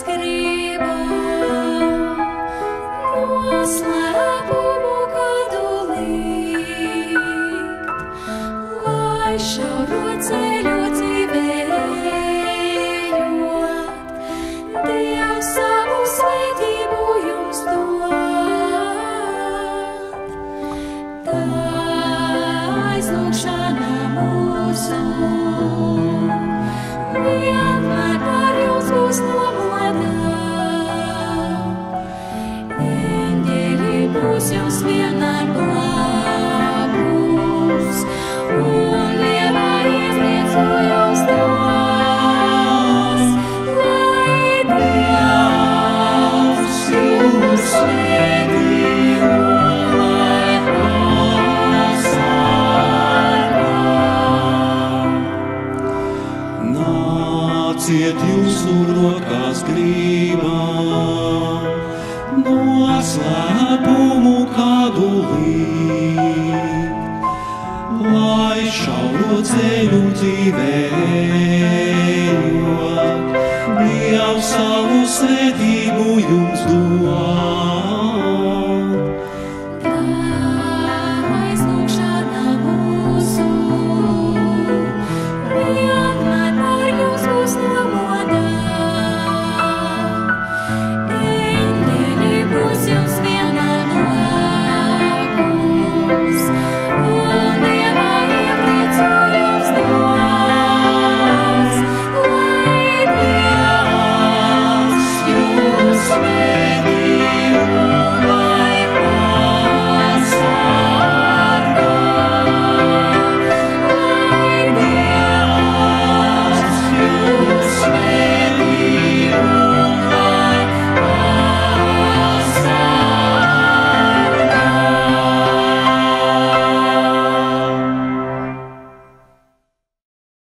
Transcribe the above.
griba, noslēpumu kādu likt, lai šauro ceļu dzīvē ejot, Dievs savu svētību jums dod. Tā aizlūgšana mūsu vienmēr par jums būs nomodā. Eņģeļi būs jums vienmēr blakus, un lielā iesniedzu jums tās, lai Dievs jūs svētī un lai pasargā. Nāciet jūsu rokās grībā, noslēpumu kādu likt, lai šauro ceļu dzīvē ejot, Dievs savu